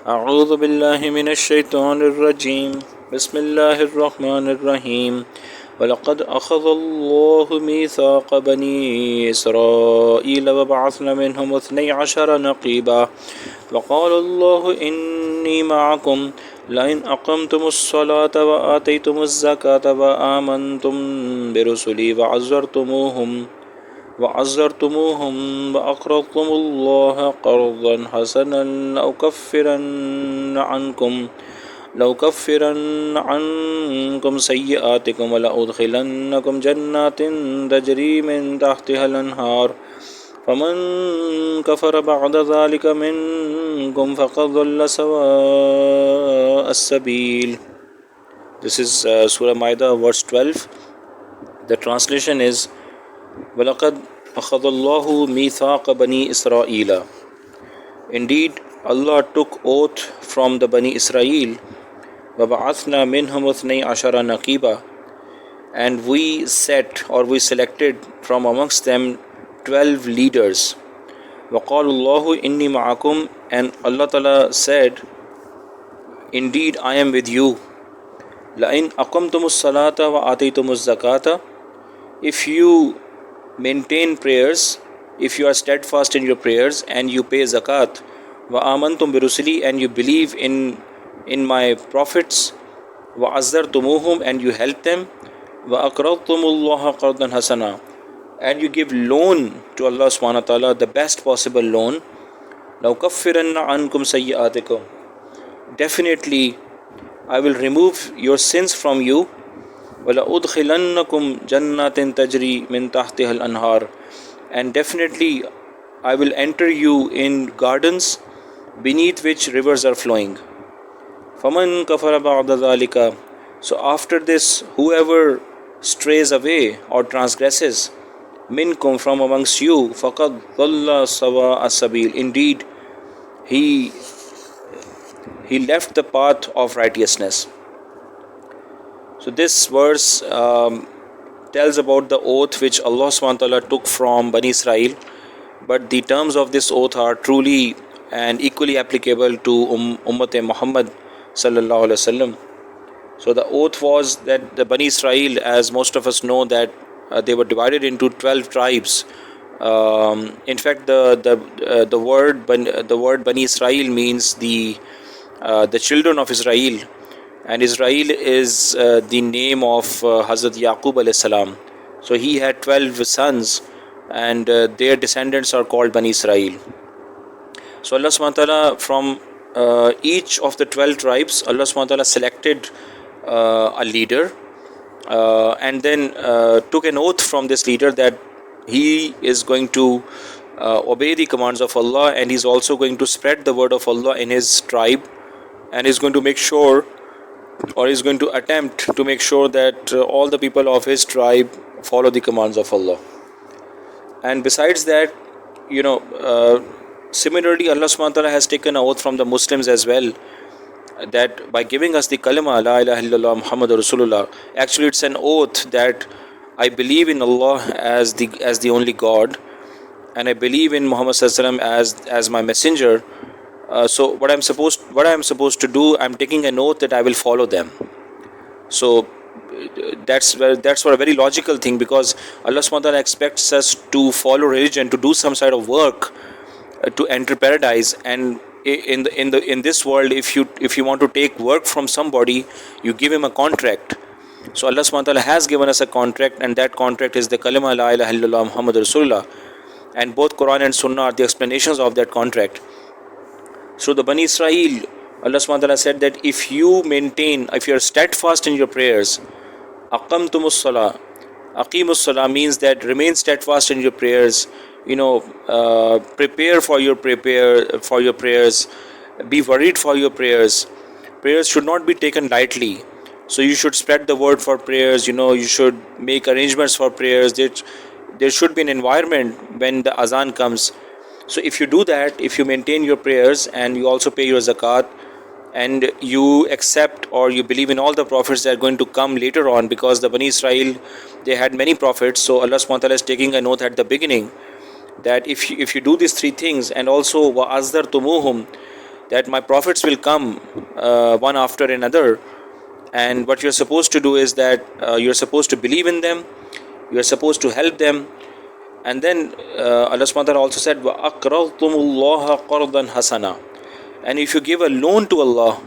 أعوذ بالله من الشيطان الرجيم. بسم الله الرحمن الرحيم. ولقد أخذ الله ميثاق بني إسرائيل وبعثنا منهم 12 نقيبا وقال الله إني معكم لئن أقمتم الصلاة وآتيتم الزكاة وآمنتم برسلي وعزرتموهم وأقرضتم الله قرضا حسنا لأكفرن عنكم سيئاتكم ولأدخلنكم جنات تجري من تحتها الأنهار فمن كفر بعد ذلك منكم فقد ضل سواء السبيل. This is Surah Ma'idah, verse 12. The translation is وَلَقَدْ أَخَذَ اللَّهُ مِيثَاقَ بَنِي إِسْرَائِيلَ. Indeed, Allah took oath from the Bani Israel. وَبَعَثْنَا مِنْهُمْ اثْنَيْ عَشَرَ نَقِيبًا. And we selected from amongst them 12 leaders. وَقَالُ اللَّهُ إِنِّي مَعَكُمْ. And Allah Ta'ala said, indeed I am with you. لَإِنْ أَقَمْتُمُ الصَّلَاةَ وَآتَيْتُمُ الزَّكَاةَ. If you maintain prayers, if you are steadfast in your prayers and you pay zakat, وَآمَنْتُمْ بِرُسُلِي, and you believe in my prophets, وَعَزَّرْتُمُوهُمْ, and you help them, وَأَقْرَضْتُمُ اللَّهَ قَرْضًا حَسَنًا, and you give loan to Allah subhanahu wa ta'ala, the best possible loan, لَأُكَفِّرَنَّ عَنْكُمْ سَيِّئَاتِكُمْ. Definitely I will remove your sins from you. وَلَأُدْخِلَنَّكُمْ جَنَّاتٍ تَجْرِي مِنْ تَحْتِهَا الْأَنْهَارِ. And definitely I will enter you in gardens beneath which rivers are flowing. فَمَنْ كَفَرَ بَعْدَ ذَلِكَ. So after this, whoever strays away or transgresses, minkum, from amongst you, فَقَدْ ضَلَّ سَوَاءَ السَّبِيلِ. Indeed, he left the path of righteousness. So this verse tells about the oath which Allah SWT took from Bani Israel, but the terms of this oath are truly and equally applicable to Ummat Muhammad sallallahu alaihi wasallam. So the oath was that the Bani Israel, as most of us know, that they were divided into 12 tribes. In fact, the word Bani Israel means the children of Israel. And Israel is the name of Hazrat Yaqub alayhi salam. So he had 12 sons, and their descendants are called Bani Israel. So Allah subhanahu wa ta'ala, from each of the 12 tribes, Allah subhanahu wa ta'ala selected a leader, and then took an oath from this leader that he is going to obey the commands of Allah, and he's also going to spread the word of Allah in his tribe, and he's going to make sure, or is going to attempt to make sure, that all the people of his tribe follow the commands of Allah. And besides that, similarly Allah subhanahu wa ta'ala has taken an oath from the Muslims as well, that by giving us the kalima La ilaha illallah Muhammadur Rasulullah, actually it's an oath that I believe in Allah as the only God, and I believe in Muhammad sallallahu alaihi wasallam as my messenger. So what I'm supposed to do, I'm taking an oath that I will follow them. So that's for a very logical thing, because Allah subhanahu wa ta'ala expects us to follow religion, to do some sort of work, to enter paradise. And in this world, if you want to take work from somebody, you give him a contract. So Allah subhanahu wa ta'ala has given us a contract, and that contract is the kalima La ilaha illallah Muhammadur Rasulullah, and both Quran and Sunnah are the explanations of that contract. So the Bani Israel, Allah subhanahu wa ta'ala said that if you are steadfast in your prayers, aqamtumus salah. Aqimus salah means that remain steadfast in your prayers. Prepare for your prayers. Be worried for your prayers. Prayers should not be taken lightly. So you should spread the word for prayers. You should make arrangements for prayers. There should be an environment when the azan comes. So if you do that, if you maintain your prayers and you also pay your zakat, and you accept or you believe in all the prophets that are going to come later on, because the Bani Israel, they had many prophets. So Allah subhanahu wa ta'ala is taking a note at the beginning that if you do these three things, and also وَأَزَّرْتُمُوهُمْ, that my prophets will come one after another, and what you're supposed to do is that you're supposed to believe in them, you're supposed to help them. And then Allah subhanahu wa ta'ala also said, وَأَقْرَضْتُمُ اللَّهَ قَرْضًا حَسَنًا, and if you give a loan to Allah,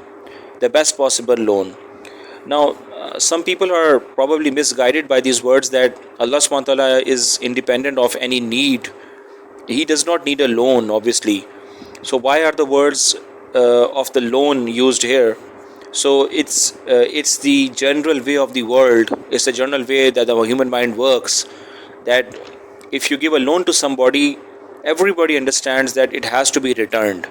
the best possible loan. Now, some people are probably misguided by these words that Allah subhanahu wa ta'ala is independent of any need. He does not need a loan, obviously. So why are the words of the loan used here? So it's the general way of the world. It's the general way that the human mind works, that if you give a loan to somebody, everybody understands that it has to be returned.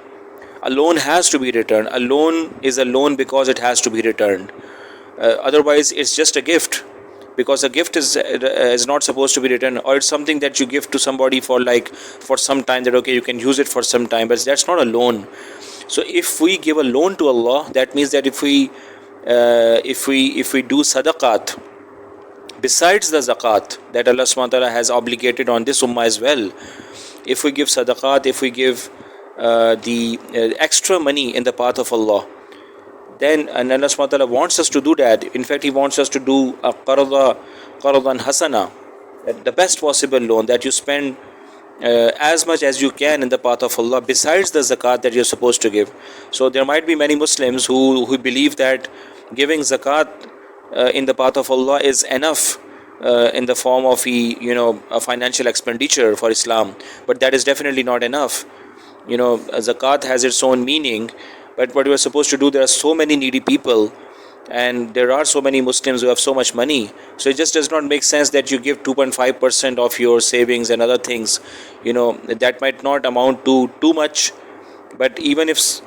A loan has to be returned. A loan is a loan because it has to be returned. Otherwise, it's just a gift, because a gift is not supposed to be returned, or it's something that you give to somebody for some time, that okay, you can use it for some time, but that's not a loan. So if we give a loan to Allah, that means that if we do sadaqat besides the zakat that Allah subhanahu wa ta'ala has obligated on this ummah as well, if we give sadaqat, if we give the extra money in the path of Allah, then and Allah subhanahu wa ta'ala wants us to do that. In fact, He wants us to do a qardan hasana, the best possible loan, that you spend as much as you can in the path of Allah besides the zakat that you're supposed to give. So there might be many Muslims who believe that giving zakat in the path of Allah is enough in the form of a financial expenditure for Islam, but that is definitely not enough. Zakat has its own meaning, but what you are supposed to do, there are so many needy people, and there are so many Muslims who have so much money, so it just does not make sense that you give 2.5% of your savings and other things. That might not amount to too much, but even if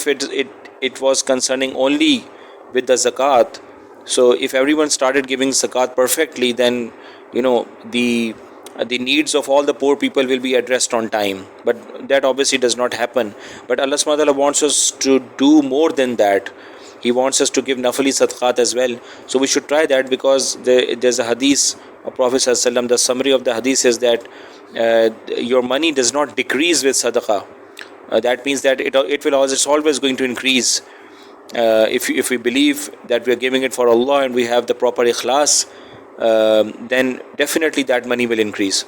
it was concerning only with the zakat, so if everyone started giving zakat perfectly, then the needs of all the poor people will be addressed on time. But that obviously does not happen. But Allah subhanahu wa ta'ala wants us to do more than that. He wants us to give nafali sadaqat as well. So we should try that, because there's a hadith of Prophet sallallahu alaihi wasallam. The summary of the hadith is that your money does not decrease with sadaqah. That means that it's always going to increase. If we believe that we are giving it for Allah and we have the proper ikhlas, then definitely that money will increase.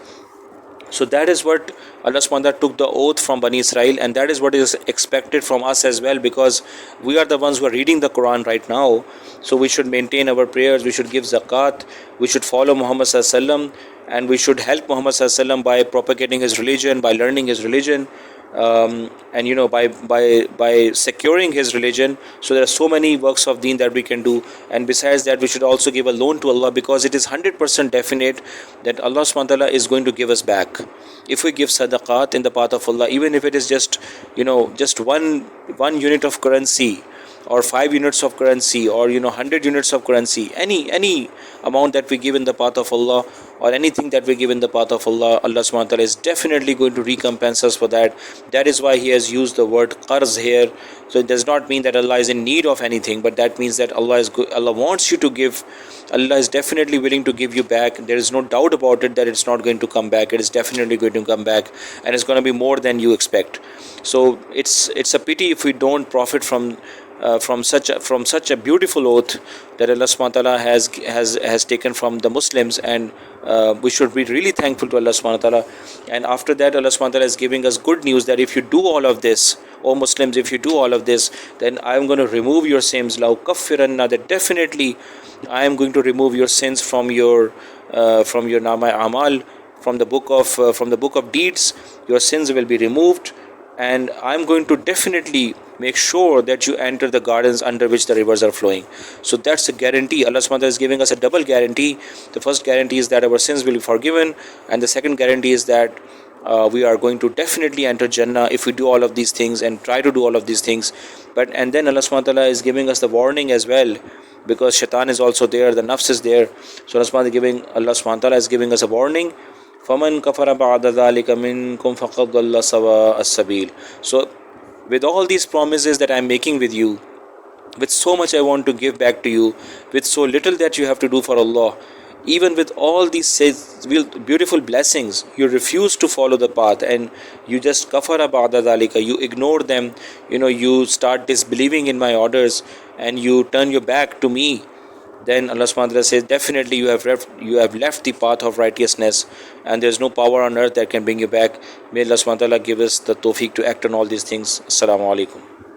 So that is what Allah subhanahu wa ta'ala took the oath from Bani Israel, and that is what is expected from us as well, because we are the ones who are reading the Quran right now. So we should maintain our prayers, we should give zakat, we should follow Muhammad sallallahu alaihi wasallam, and we should help Muhammad sallallahu alaihi wasallam by propagating his religion, by learning his religion, and by securing his religion. So there are so many works of deen that we can do, and besides that, we should also give a loan to Allah, because it is 100% definite that Allah subhanahu wa ta'ala is going to give us back. If we give sadaqat in the path of Allah, even if it is just one unit of currency, or 5 units of currency, or 100 units of currency, any amount that we give in the path of Allah, or anything that we give in the path of Allah, Allah subhanahu wa ta'ala is definitely going to recompense us for that. That is why He has used the word qarz here. So it does not mean that Allah is in need of anything, but that means that Allah wants you to give. Allah is definitely willing to give you back. There is no doubt about it that it's not going to come back. It is definitely going to come back, and it's going to be more than you expect. So it's a pity if we don't profit from such a beautiful oath that Allah subhanahu wa ta'ala has taken from the Muslims, and we should be really thankful to Allah subhanahu wa ta'ala. And after that, Allah subhanahu wa ta'ala is giving us good news that if you do all of this, O Muslims, if you do all of this, then I am going to remove your sins. La ukaffiranna, that definitely I am going to remove your sins from your nama amal, from the book of deeds. Your sins will be removed, and I am going to definitely make sure that you enter the gardens under which the rivers are flowing. So that's a guarantee. Allah subhanahu wa ta'ala is giving us a double guarantee. The first guarantee is that our sins will be forgiven, and the second guarantee is that we are going to definitely enter Jannah if we do all of these things and try to do all of these things. And then Allah subhanahu wa ta'ala is giving us the warning as well, because shaitan is also there, the nafs is there. So Allah subhanahu wa ta'ala is giving us a warning. فَمَنْ كَفَرَ بَعْدَ ذَلِكَ مِنْكُمْ فَقَدْ ضَلَّ سَوَاءَ السَّبِيلِ. So with all these promises that I am making with you, with so much I want to give back to you, with so little that you have to do for Allah, even with all these beautiful blessings, you refuse to follow the path, and you just kafara ba'da dhalika, you ignore them, you start disbelieving in my orders, and you turn your back to me, then Allah subhanahu wa ta'ala says, definitely you have left the path of righteousness, and there's no power on earth that can bring you back. May Allah subhanahu wa ta'ala give us the tawfiq to act on all these things. Assalamu alaikum.